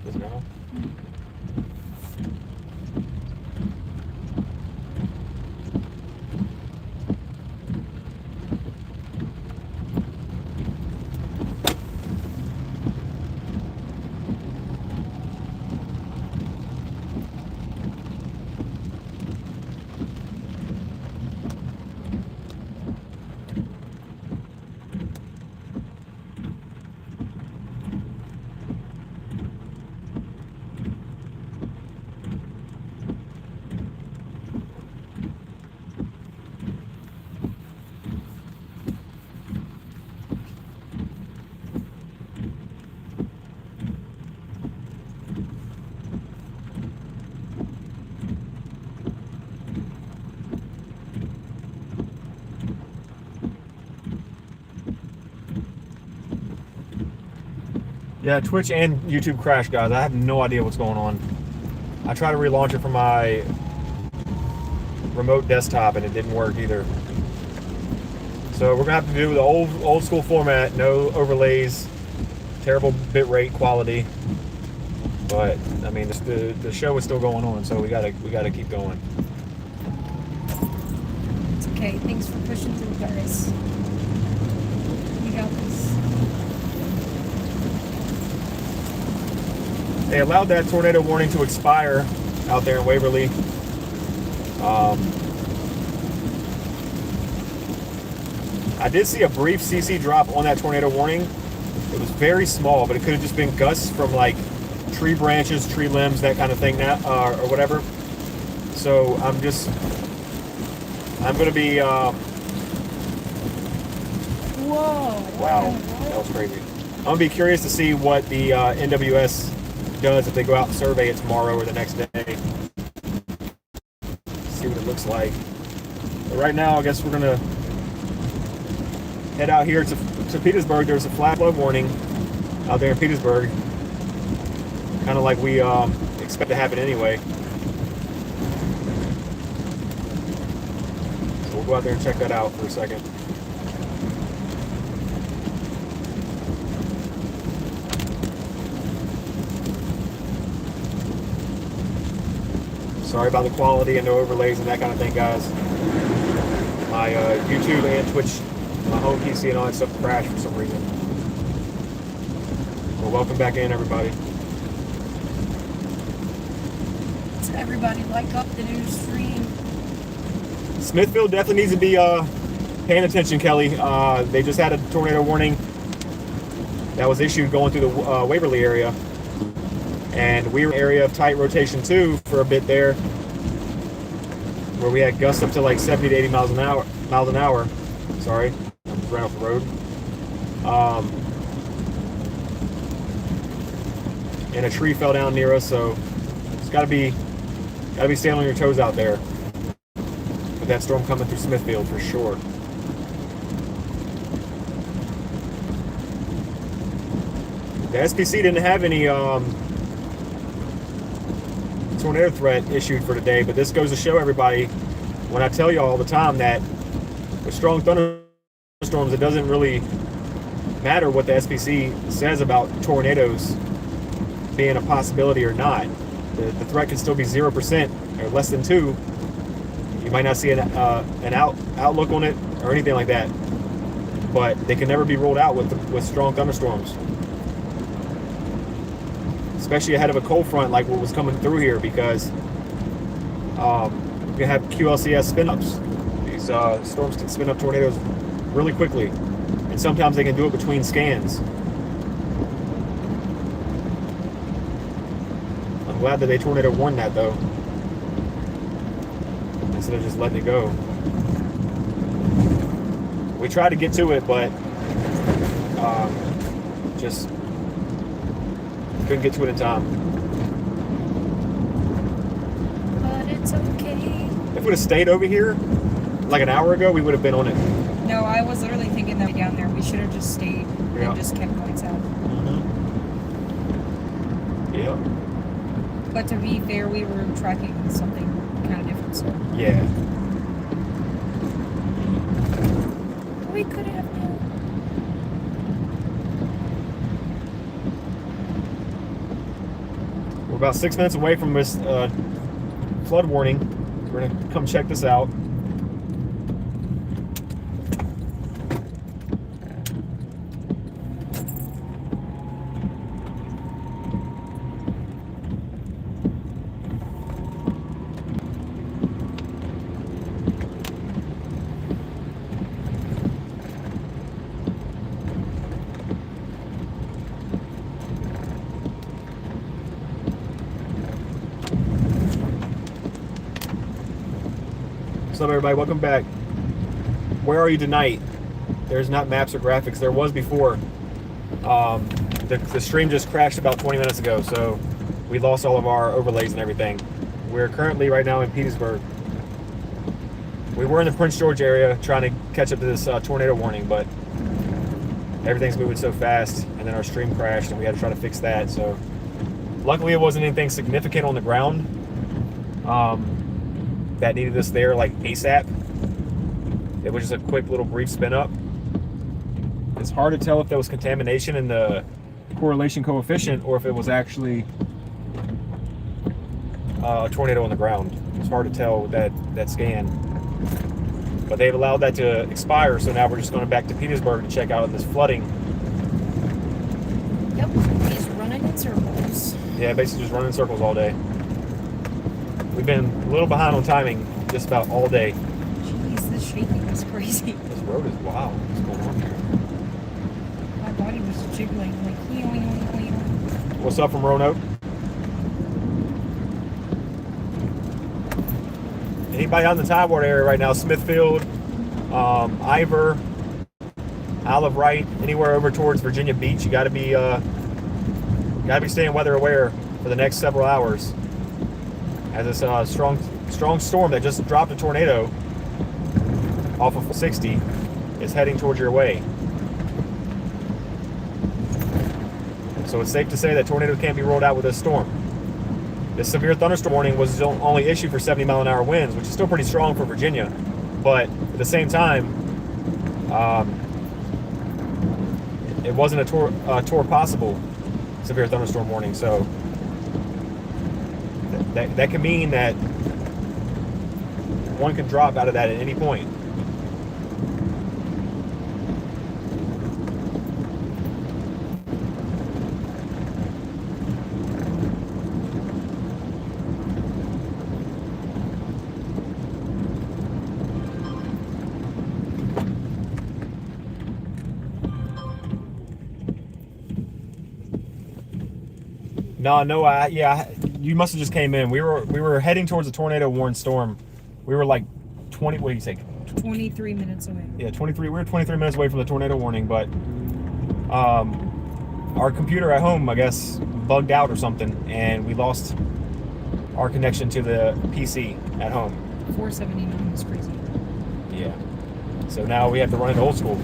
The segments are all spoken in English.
Does it now? Yeah, Twitch and YouTube crashed, guys. I have no idea what's going on. I tried to relaunch it from my remote desktop and it didn't work either. So we're gonna have to do the old school format, no overlays, terrible bitrate quality. But I mean, the show is still going on, so we gotta keep going. It's okay. Thanks for pushing through, guys. You got this. They allowed that tornado warning to expire out there in Waverly. I did see a brief CC drop on that tornado warning. It was very small, but it could have just been gusts from like tree branches, tree limbs, that kind of thing, now, or whatever. So I'm going to be. Whoa! Wow, that was crazy. I'm going to be curious to see what the NWS does if they go out and survey it tomorrow or the next day. See what it looks like. But right now, I guess we're gonna head out here to Petersburg. There's a flash flood warning out there in Petersburg, kind of like we expect to happen anyway. So we'll go out there and check that out for a second. Sorry about the quality and the overlays and that kind of thing, guys. My YouTube and Twitch, my home PC and all that stuff crashed for some reason. Well, welcome back in, everybody. So everybody like up the new stream. Smithfield definitely needs to be paying attention, Kelly. They just had a tornado warning that was issued going through the Waverly area. And we were in an area of tight rotation too for a bit there, where we had gusts up to like 70 to 80 miles an hour. Sorry, I just ran off the road. And a tree fell down near us, so it's gotta be staying on your toes out there with that storm coming through Smithfield for sure. The SPC didn't have any tornado threat issued for today, but this goes to show everybody, when I tell you all the time that with strong thunderstorms, it doesn't really matter what the SPC says about tornadoes being a possibility or not. The threat can still be 0% or less than 2. You might not see an outlook on it or anything like that, but they can never be ruled out with strong thunderstorms, especially ahead of a cold front like what was coming through here, because you have QLCS spin-ups. These storms can spin up tornadoes really quickly, and sometimes they can do it between scans. I'm glad that they tornado warned that, though, instead of just letting it go. We tried to get to it, but just couldn't get to it in time. But it's okay. If we'd have stayed over here like an hour ago, we would have been on it. No, I was literally thinking that down there we should have just stayed and just kept going south. Mm-hmm. Yeah. But to be fair, we were tracking something kind of different, so. Yeah. We could have known. We're about 6 minutes away from this flood warning. We're gonna come check this out. What's up, everybody? Welcome back. Where are you tonight? There's not maps or graphics. There was before. The stream just crashed about 20 minutes ago, so we lost all of our overlays and everything. We're currently right now in Petersburg. We were in the Prince George area trying to catch up to this tornado warning, but everything's moving so fast, and then our stream crashed, and we had to try to fix that. So luckily, it wasn't anything significant on the ground that needed us there like ASAP. It was just a quick little brief spin up. It's hard to tell if there was contamination in the correlation coefficient or if it was actually a tornado on the ground. It's hard to tell with that scan. But they've allowed that to expire, so now we're just going back to Petersburg to check out this flooding. Yep, he's running in circles. Yeah, basically just running in circles all day. We've been a little behind on timing just about all day. Jeez, this shaking is crazy. This road is wild. What's going on here? My body was jiggling like What's up from Roanoke? Anybody on the Tidewater area right now? Smithfield, Ivor, Isle of Wight, anywhere over towards Virginia Beach, you got to be staying weather aware for the next several hours. As this strong storm that just dropped a tornado off of 60 is heading towards your way. So it's safe to say that tornadoes can't be rolled out with this storm. This severe thunderstorm warning was only issued for 70-mile-an-hour winds, which is still pretty strong for Virginia. But at the same time, it wasn't a tour possible severe thunderstorm warning. So that can mean that one can drop out of that at any point. No, you must have just came in. We were heading towards a tornado warned storm. We were like 20. What do you say? 23 minutes away. Yeah, 23. We were 23 minutes away from the tornado warning, but our computer at home, I guess, bugged out or something, and we lost our connection to the PC at home. 479 is crazy. Yeah. So now we have to run it old school.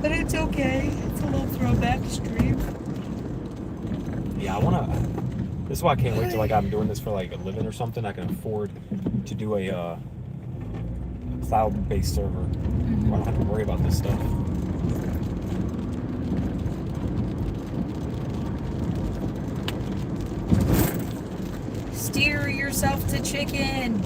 But it's okay. It's a little throwback stream. Yeah, this is why I can't wait till like I'm doing this for like a living or something. I can afford to do a cloud-based server where I don't have to worry about this stuff. Steer yourself to chicken.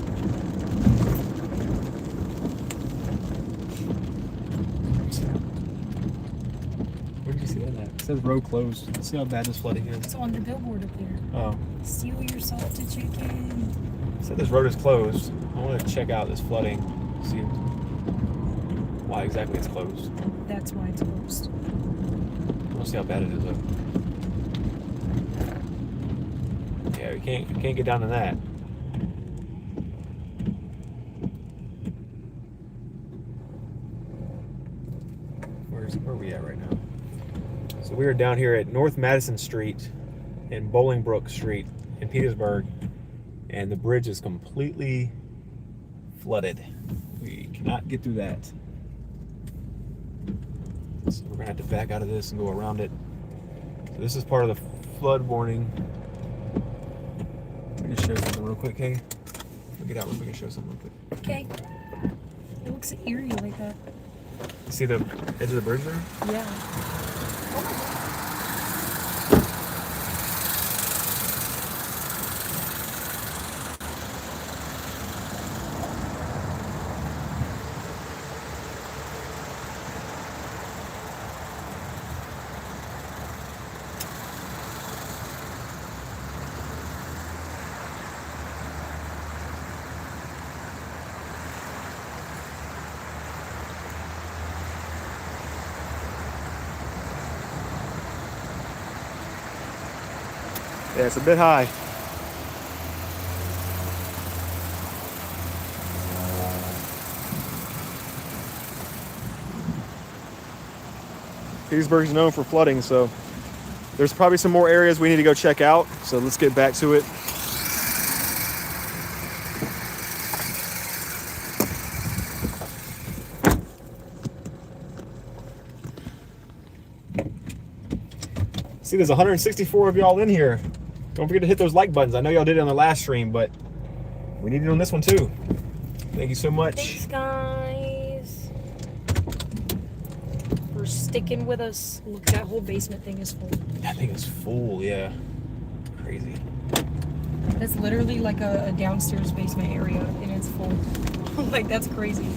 Where did you see that at? It says road closed. Let's see how bad this flooding is. It's on the billboard up there. Oh. Steal yourself to chicken. It said this road is closed. I want to check out this flooding. See why exactly it's closed. That's why it's closed. I want to see how bad it is though. Yeah, you can't get down to that. Where are we at right now? So we are down here at North Madison Street and Bolingbrook Street in Petersburg, and the bridge is completely flooded. We cannot get through that. So we're gonna have to back out of this and go around it. So this is part of the flood warning. Let me just show you something real quick, hey. Let me get out real quick and show something real quick. Okay. It looks eerie like that. You see the edge of the bridge there? Yeah. Yeah, it's a bit high. Petersburg is known for flooding, so there's probably some more areas we need to go check out. So let's get back to it. See, there's 164 of y'all in here. Don't forget to hit those like buttons. I know y'all did it on the last stream, but we need it on this one too. Thank you so much. Thanks, guys, for sticking with us. Look, that whole basement thing is full. That thing is full, yeah. Crazy. That's literally like a downstairs basement area, and it's full. Like, that's crazy.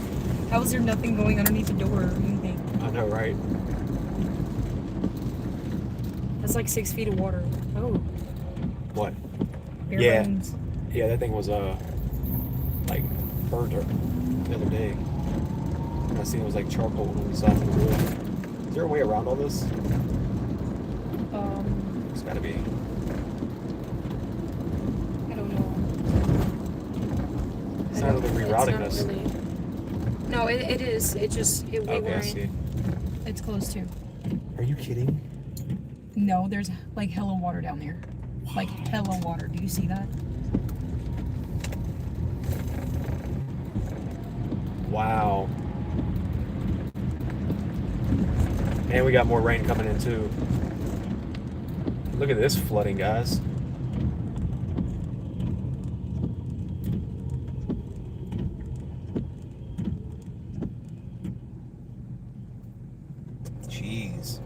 How is there nothing going underneath the door or anything? I know, right? That's like 6 feet of water. Oh. What? Bare Yeah. bones. Yeah, that thing was like burnt the other day. I seen it was like charcoal on the side of the roof. Is there a way around all this? It's gotta be. I don't know. It's not really rerouting this. Really. No, it is. It just we Okay, I weren't. see. It's close to. Are you kidding? No, there's like hella water down there. Like hella water. Do you see that? Wow. And we got more rain coming in too. Look at this flooding, guys. Jeez.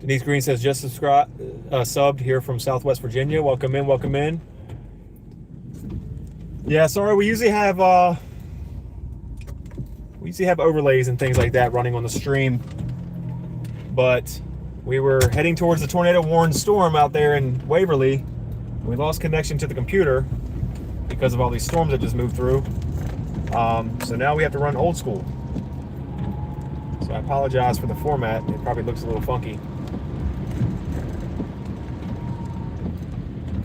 Denise Green says, just subbed here from Southwest Virginia. Welcome in, welcome in. Yeah, sorry, we usually have overlays and things like that running on the stream, but we were heading towards the tornado warned storm out there in Waverly. We lost connection to the computer because of all these storms that just moved through. So now we have to run old school. So I apologize for the format. It probably looks a little funky.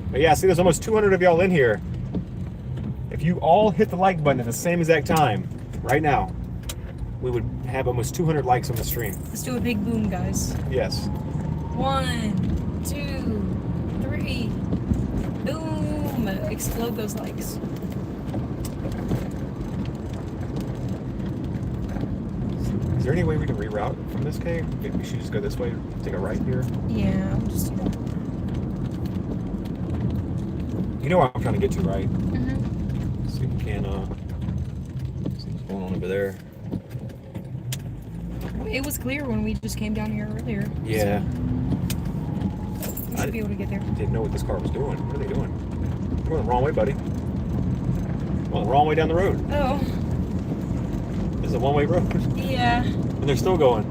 But yeah, see, there's almost 200 of y'all in here. If you all hit the like button at the same exact time, right now, we would have almost 200 likes on the stream. Let's do a big boom, guys. Yes. 1, 2, 3. Boom! Explode those likes. Is there any way we can reroute from this cave? Maybe we should just go this way, take a right here. Yeah, I'll just do that. You know where I'm trying to get to, right? Mm-hmm. See if we can, see what's going on over there. It was clear when we just came down here earlier. Yeah. So we should be able to get there. Didn't know what this car was doing. What are they doing? You're going the wrong way, buddy. Going the wrong way down the road. Oh. It's a one-way road. Yeah. And they're still going.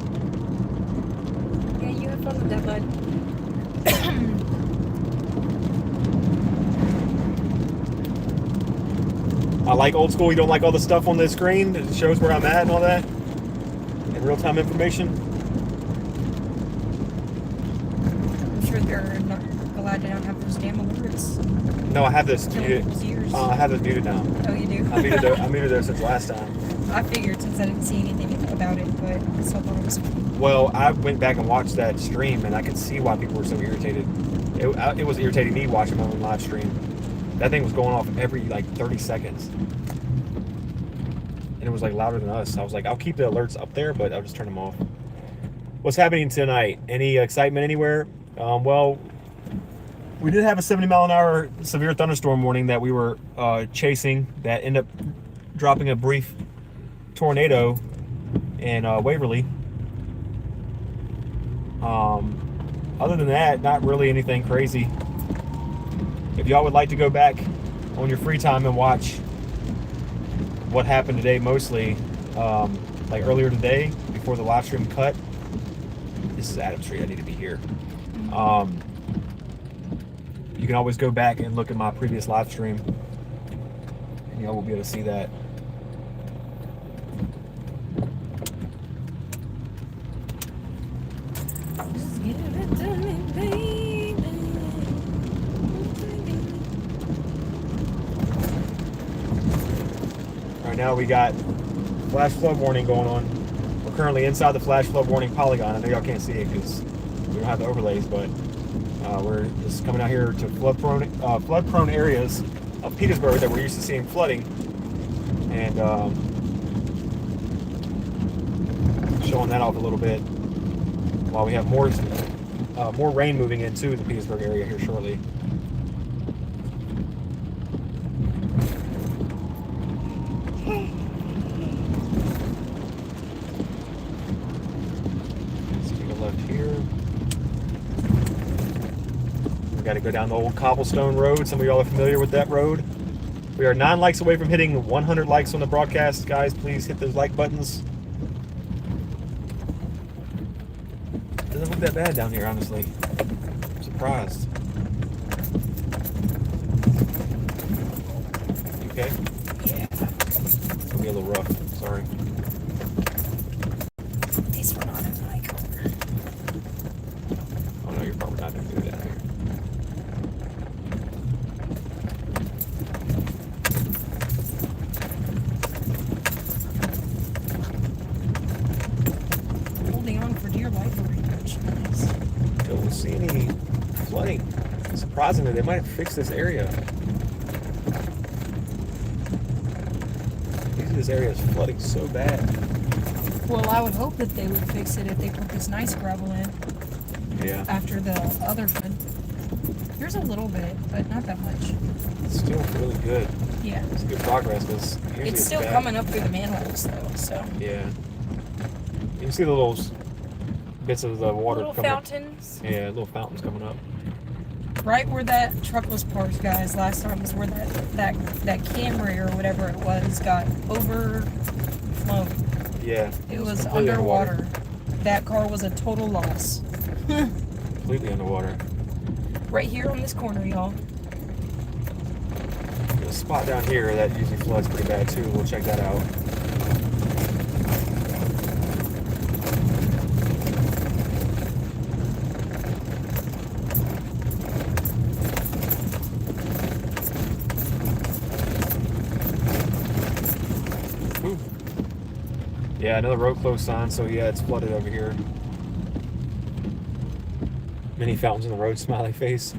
Yeah, you have fun with that, bud. I like old school. You don't like all the stuff on the screen that shows where I'm at and all that? And real-time information? I'm sure they're not glad to not have those damn alerts. No, I have this Killing muted. people's ears. I have this muted now. Oh, you do? I muted there since last time. I figured since I didn't see anything about it, but I still thought it was funny. Well, I went back and watched that stream, and I could see why people were so irritated. It was irritating me watching my own live stream. That thing was going off every, like, 30 seconds. And it was, like, louder than us. I was like, I'll keep the alerts up there, but I'll just turn them off. What's happening tonight? Any excitement anywhere? Well, We did have a 70-mile-an-hour severe thunderstorm warning that we were chasing that ended up dropping a brief tornado in Waverly. Other than that, not really anything crazy. If y'all would like to go back on your free time and watch what happened today, mostly like earlier today before the live stream cut. This is Adam Street. I need to be here. You can always go back and look at my previous live stream, and y'all will be able to see that. Just give it to me, baby. Right now we got flash flood warning going on. We're currently inside the flash flood warning polygon. I know y'all can't see it because we don't have the overlays, but we're just coming out here to flood-prone areas of Petersburg that we're used to seeing flooding, and showing that off a little bit while we have more rain moving into the Petersburg area here shortly. Got to go down the old cobblestone road. Some of y'all are familiar with that road. We are 9 likes away from hitting 100 likes on the broadcast. Guys, please hit those like buttons. Doesn't look that bad down here, honestly. I'm surprised. You okay? Yeah. It's gonna be a little rough. Sorry. At least we're not in my car. Oh no, you're probably not gonna do that here. Holding on for dear life over here. Nice. Don't see any flooding. Surprisingly, they might have fixed this area. Usually this area is flooding so bad. Well, I would hope that they would fix it if they put this nice gravel in. Yeah. After the other flood. There's a little bit, but not that much. It's still really good. Yeah. It's good progress because It's still bad. coming up through the manholes, though, so. Yeah. You can see the little bits of the water Little coming fountains. up. Yeah, little fountains coming up. Right where that truck was parked, guys, last time was where that Camry or whatever it was got overflown. Yeah. It was completely underwater. That car was a total loss. Completely underwater. Right here on this corner, y'all. There's a spot down here that usually floods pretty bad too. We'll check that out. Woo. Yeah, another road closed sign, so yeah, it's flooded over here. Many fountains in the road, smiley face.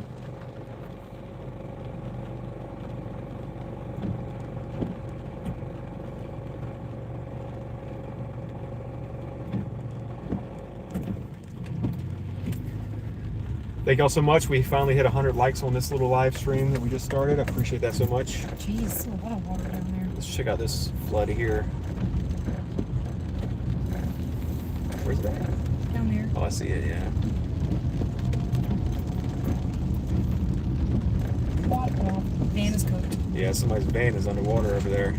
Thank y'all so much. We finally hit 100 likes on this little live stream that we just started. I appreciate that so much. Jeez, a lot of water down there. Let's check out this flood here. Where's that? Down there. Oh, I see it, yeah. Wow. Van is cooked. Yeah, somebody's van is underwater over there.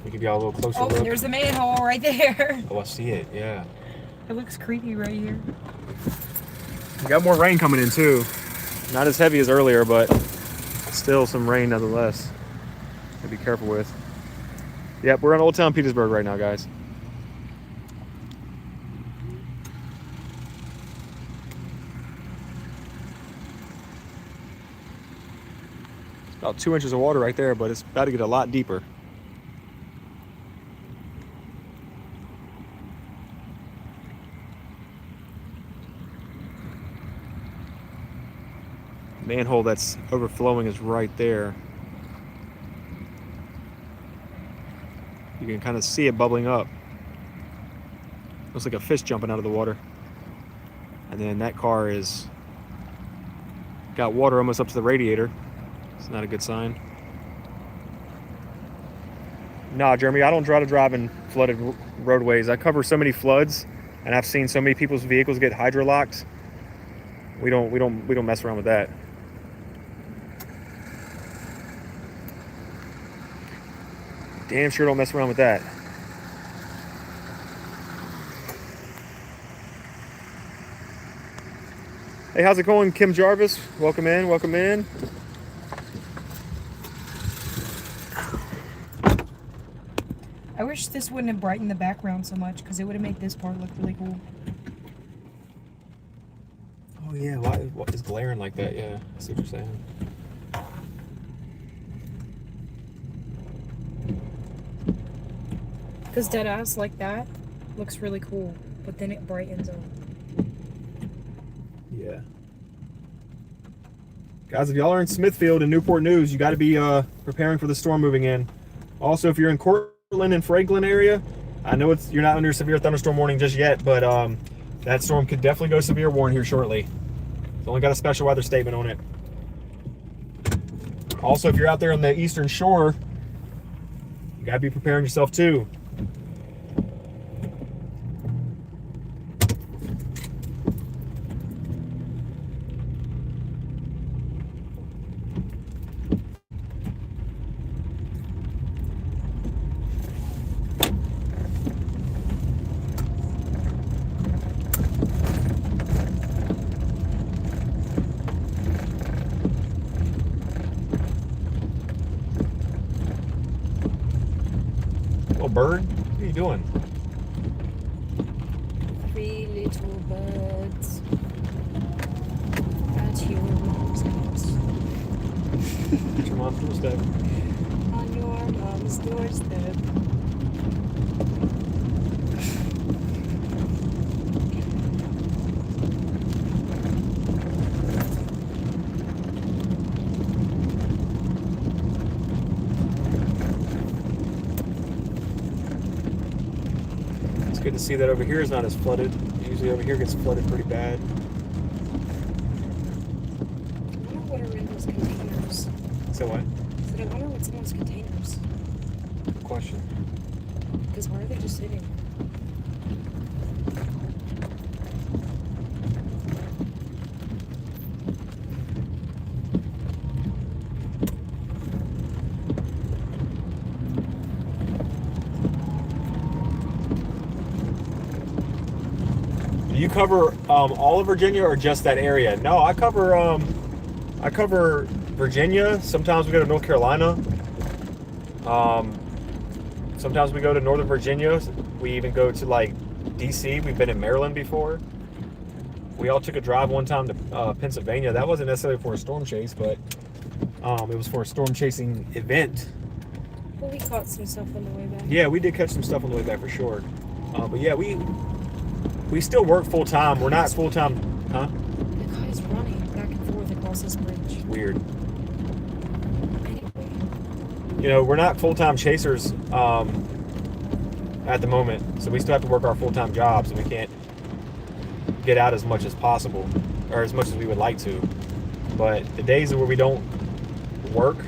We give y'all a little closer Oh, look. there's the manhole right there. Oh, I see it, yeah. It looks creepy right here. We got more rain coming in too. Not as heavy as earlier, but still some rain nonetheless. To be careful with. Yep, we're in Old Town Petersburg right now, guys. It's about 2 inches of water right there, but it's about to get a lot deeper. Manhole that's overflowing is right there. You can kind of see it bubbling up. Looks like a fish jumping out of the water. And then that car is got water almost up to the radiator. It's not a good sign. Nah, Jeremy, I don't try to drive in flooded roadways. I cover so many floods, and I've seen so many people's vehicles get hydrolocked. We don't mess around with that. Damn sure don't mess around with that. Hey, how's it going, Kim Jarvis? Welcome in, welcome in. I wish this wouldn't have brightened the background so much, because it would have made this part look really cool. Oh yeah, why is glaring like that? Yeah, I see what you're saying. Because dead ass like that looks really cool, but then it brightens up. Yeah. Guys, if y'all are in Smithfield and Newport News, you got to be preparing for the storm moving in. Also, if you're in Cortland and Franklin area, I know you're not under severe thunderstorm warning just yet, but that storm could definitely go severe warning here shortly. It's only got a special weather statement on it. Also, if you're out there on the eastern shore, you got to be preparing yourself too. Bird? What are you doing? 3 little birds at your mom's house. At your mom's doorstep. On your mom's doorstep. Good to see that over here is not as flooded. Usually over here gets flooded pretty bad. I wonder what are in those containers. So what? But I wonder what's in those containers. Good question. Because why are they just sitting? Do you cover all of Virginia or just that area? No, I cover Virginia. Sometimes we go to North Carolina. Sometimes we go to Northern Virginia. We even go to like DC. We've been in Maryland before. We all took a drive one time to Pennsylvania. That wasn't necessarily for a storm chase, but it was for a storm chasing event. Well, we caught some stuff on the way back. Yeah, we did catch some stuff on the way back for sure. But yeah, we still work full time. We're not full time, huh? The guy is running back and forth across this bridge. Weird. Anyway. You know, we're not full time chasers at the moment, so we still have to work our full time jobs, and we can't get out as much as possible, or as much as we would like to. But the days where we don't work,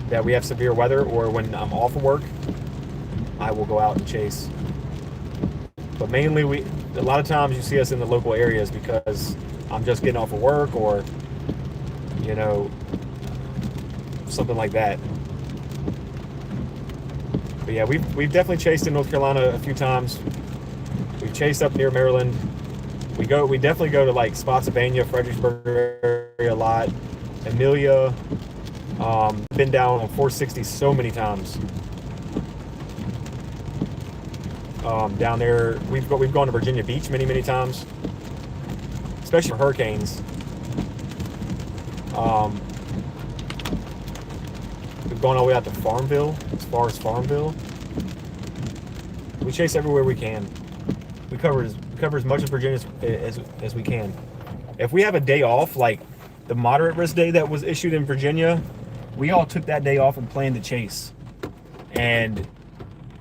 that we have severe weather, or when I'm off of work, I will go out and chase. But mainly a lot of times you see us in the local areas because I'm just getting off of work, or you know, something like that. But yeah, we've definitely chased in North Carolina a few times. We've chased up near Maryland. We definitely go to like Spotsylvania, Fredericksburg area a lot. Amelia. Been down on 460 so many times. Down there, we've gone to Virginia Beach many times, especially for hurricanes. We've gone all the way out to Farmville, as far as Farmville. We chase everywhere we can. We cover as much of Virginia as we can. If we have a day off, like the moderate risk day that was issued in Virginia, we all took that day off and planned to chase. And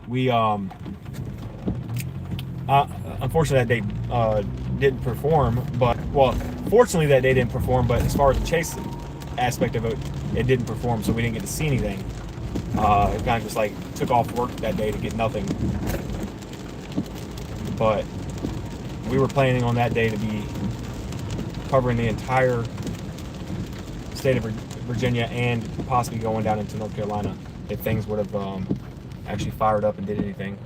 We unfortunately that day didn't perform, but well, fortunately that day didn't perform. But as far as the chase aspect of it, it didn't perform, so we didn't get to see anything. It kind of just like took off work that day to get nothing. But we were planning on that day to be covering the entire state of Virginia and possibly going down into North Carolina if things would have actually fired up and did anything.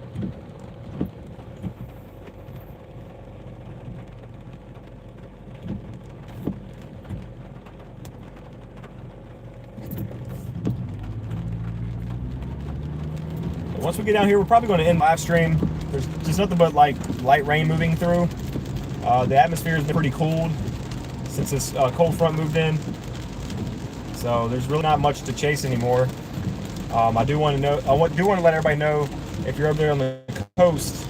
Once we get down here, we're probably going to end live stream. There's just nothing but like light rain moving through. The atmosphere has been pretty cooled since this cold front moved in, so there's really not much to chase anymore. I do want to let everybody know, if you're up there on the coast,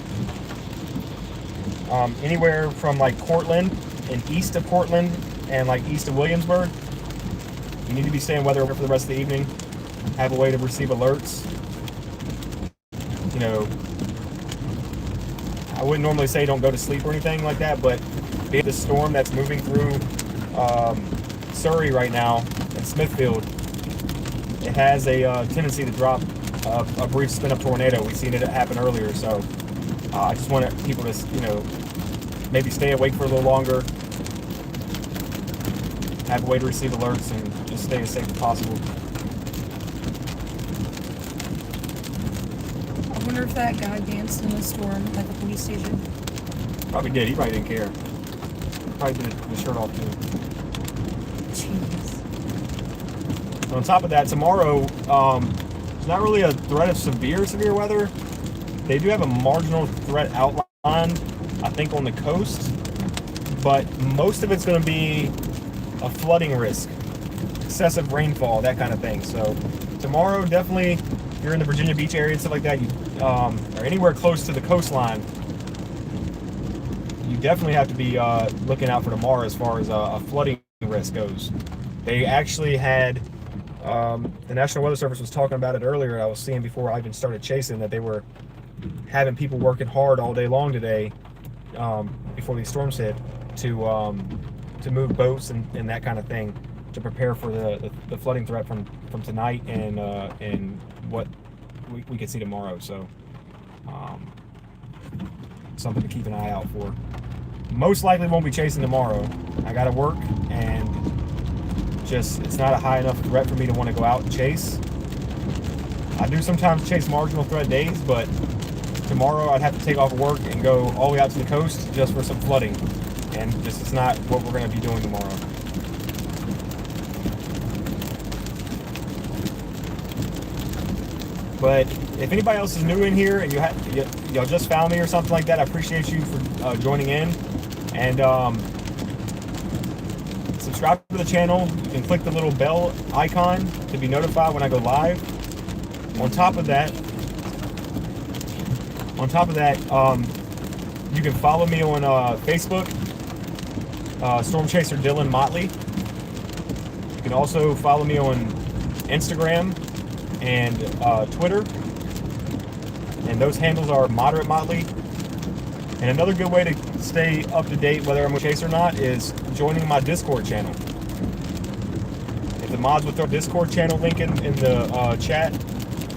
anywhere from like Cortland and east of Cortland and like east of Williamsburg, you need to be staying weather for the rest of the evening. Have a way to receive alerts. You know, I wouldn't normally say don't go to sleep or anything like that, but being the storm that's moving through Surrey right now and Smithfield, it has a tendency to drop a brief spin-up tornado. We've seen it happen earlier, so I just want people to, you know, maybe stay awake for a little longer, have a way to receive alerts, and just stay as safe as possible. I wonder if that guy danced in a storm at the police station. Probably did. He probably didn't care. Probably did the shirt off too. Jeez. On top of that, tomorrow, it's not really a threat of severe weather. They do have a marginal threat outlined, I think, on the coast, but most of it's going to be a flooding risk, excessive rainfall, that kind of thing. So tomorrow, definitely, if you're in the Virginia Beach area and stuff like that, or anywhere close to the coastline, you definitely have to be looking out for tomorrow as far as a flooding risk goes. They actually had, the National Weather Service was talking about it earlier. I was seeing before I even started chasing that they were having people working hard all day long today, before these storms hit, to move boats and that kind of thing, to prepare for the flooding threat from tonight and what we could see tomorrow. So something to keep an eye out for. Most likely won't be chasing tomorrow. I gotta work, and just it's not a high enough threat for me to want to go out and chase. I do sometimes chase marginal threat days, but tomorrow I'd have to take off work and go all the way out to the coast just for some flooding, and this is not what we're going to be doing tomorrow. But if anybody else is new in here and y'all just found me or something like that, I appreciate you for joining in. And subscribe to the channel. You can click the little bell icon to be notified when I go live. On top of that, you can follow me on Facebook, Storm Chaser Dylan Motley. You can also follow me on Instagram and Twitter, and those handles are Moderate Motley. And another good way to stay up to date whether I'm going to chase or not is joining my Discord channel. If the mods will throw a Discord channel link in the chat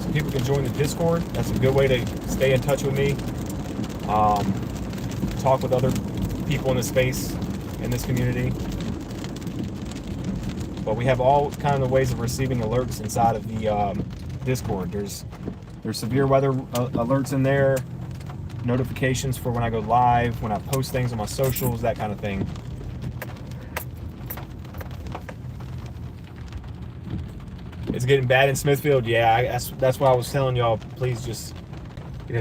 so people can join the Discord, that's a good way to stay in touch with me, talk with other people in the space, in this community. But we have all kind of ways of receiving alerts inside of the Discord. There's severe weather alerts in there, notifications for when I go live, when I post things on my socials, that kind of thing. It's getting bad in Smithfield. Yeah, that's why I was telling y'all, please just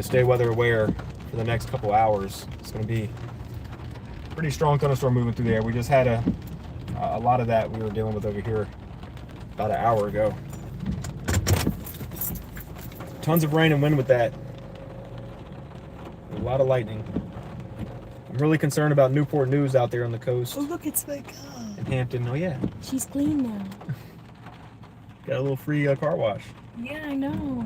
stay weather aware for the next couple hours. It's going to be a pretty strong thunderstorm moving through there. We just had a lot of that we were dealing with over here about an hour ago. Tons of rain and wind with that. A lot of lightning. I'm really concerned about Newport News out there on the coast. Oh, look, it's like in Hampton. Oh yeah, she's clean now. got a little free car wash. Yeah, I know.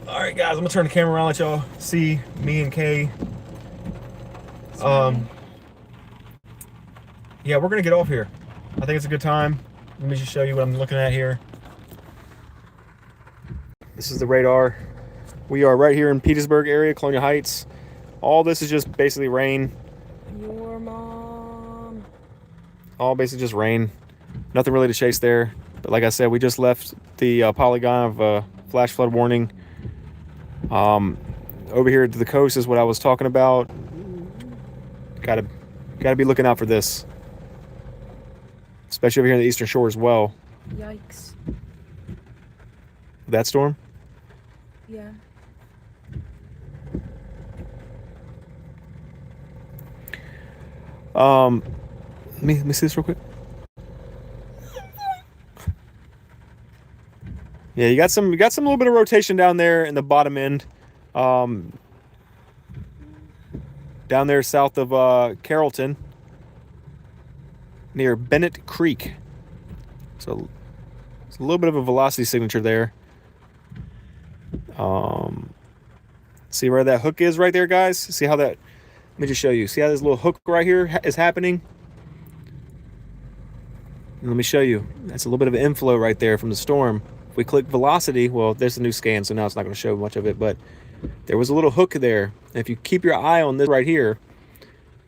All right, guys, I'm gonna turn the camera around, let y'all see me and Kay. Yeah, we're gonna get off here. I think it's a good time. Let me just show you what I'm looking at here. This is the radar. We are right here in Petersburg area, Colonial Heights. All this is just basically rain. Your mom. All basically just rain. Nothing really to chase there. But like I said, we just left the polygon of flash flood warning. Over here to the coast is what I was talking about. Gotta be looking out for this, especially over here in the Eastern Shore as well. Yikes. That storm. Yeah. Let me see this real quick. Yeah, you got some little bit of rotation down there in the bottom end. Down there south of Carrollton, near Bennett Creek. So it's a little bit of a velocity signature there. See where that hook is right there, guys? See how that, let me just show you. See how this little hook right here is happening? And let me show you. That's a little bit of inflow right there from the storm. If we click velocity, well, there's a new scan, so now it's not going to show much of it, but there was a little hook there. And if you keep your eye on this right here,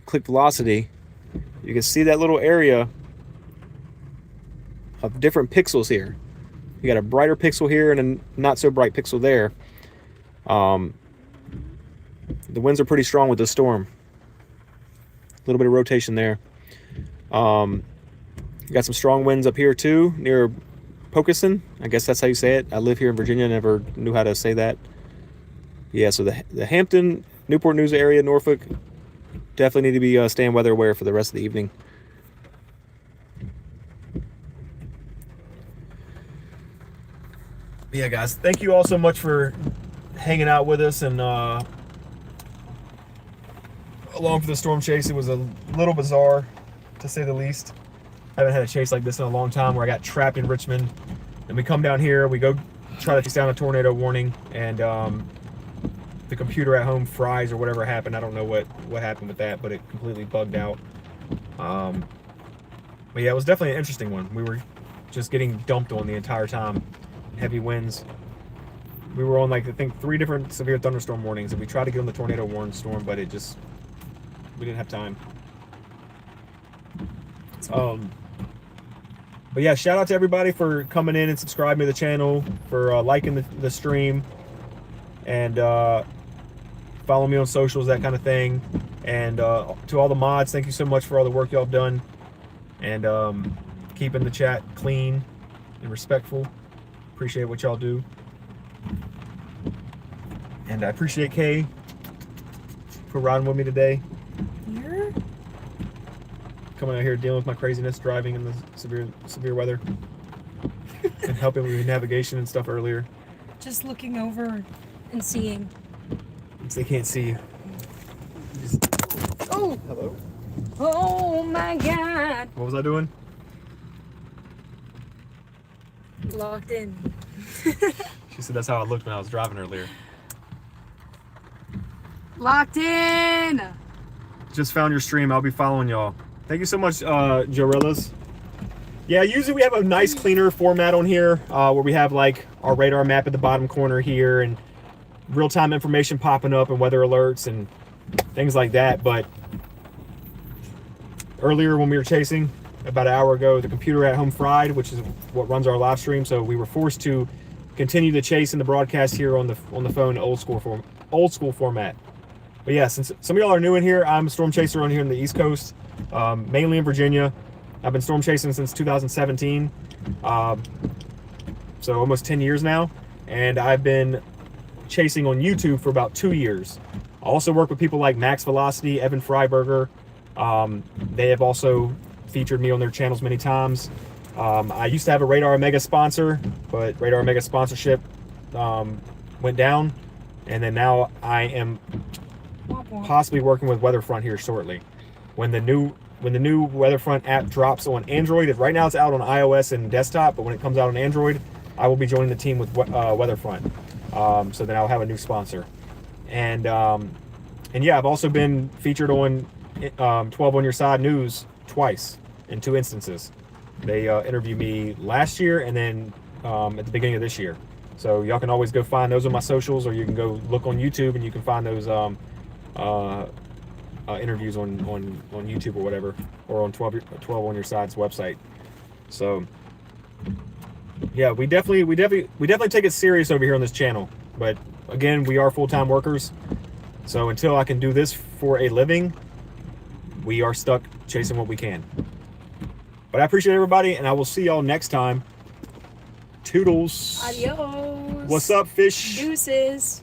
click velocity, you can see that little area of different pixels here. You got a brighter pixel here and a not so bright pixel there. The winds are pretty strong with the storm. A little bit of rotation there. You got some strong winds up here too, near Pocosin. I guess that's how you say it. I live here in Virginia, never knew how to say that. Yeah, so the Hampton, Newport News area, Norfolk, definitely need to be staying weather aware for the rest of the evening. Yeah, guys, thank you all so much for hanging out with us and along for the storm chase. It was a little bizarre, to say the least. I haven't had a chase like this in a long time, where I got trapped in Richmond. And we come down here, we go try to chase down a tornado warning, and the computer at home fries or whatever happened. I don't know what happened with that, but it completely bugged out. But yeah, it was definitely an interesting one. We were just getting dumped on the entire time. Heavy winds. We were on, like, I think 3 different severe thunderstorm warnings, and we tried to get on the tornado warning storm, but we didn't have time. But yeah, shout out to everybody for coming in and subscribing to the channel, for liking the stream, and follow me on socials, that kind of thing. And to all the mods, thank you so much for all the work y'all have done, and keeping the chat clean and respectful. Appreciate what y'all do. And I appreciate Kay for riding with me today. Here? Coming out here dealing with my craziness, driving in the severe weather, and helping with navigation and stuff earlier. Just looking over and seeing. They can't see you. Oh! Hello. Oh my God! What was I doing? Locked in. She said that's how I looked when I was driving earlier. Locked in! Just found your stream. I'll be following y'all. Thank you so much, Jorellas. Yeah, usually we have a nice cleaner format on here, where we have like our radar map at the bottom corner here and real-time information popping up and weather alerts and things like that. But earlier when we were chasing, about an hour ago, the computer at home fried, which is what runs our live stream, so we were forced to continue the chase and the broadcast here on the phone, old school format. But yeah, since some of y'all are new in here, I'm a storm chaser on here on the East Coast, mainly in Virginia. I've been storm chasing since 2017, so almost 10 years now, and I've been chasing on YouTube for about 2 years. I also work with people like Max Velocity, Evan Freiberger. They have also featured me on their channels many times. I used to have a Radar Omega sponsor, but Radar Omega sponsorship went down, and then now I am possibly working with Weatherfront here shortly. When the new Weatherfront app drops on Android, right now it's out on iOS and desktop, but when it comes out on Android, I will be joining the team with Weatherfront. So then I'll have a new sponsor. And yeah, I've also been featured on 12 on Your Side News twice in 2 instances. They interviewed me last year and then at the beginning of this year. So y'all can always go find those on my socials, or you can go look on YouTube and you can find those interviews on YouTube or whatever, or on 12 on Your Side's website. So yeah, we definitely take it serious over here on this channel. But again, we are full-time workers. So until I can do this for a living, we are stuck chasing what we can. But I appreciate everybody, and I will see y'all next time. Toodles. Adios. What's up, fish? Deuces.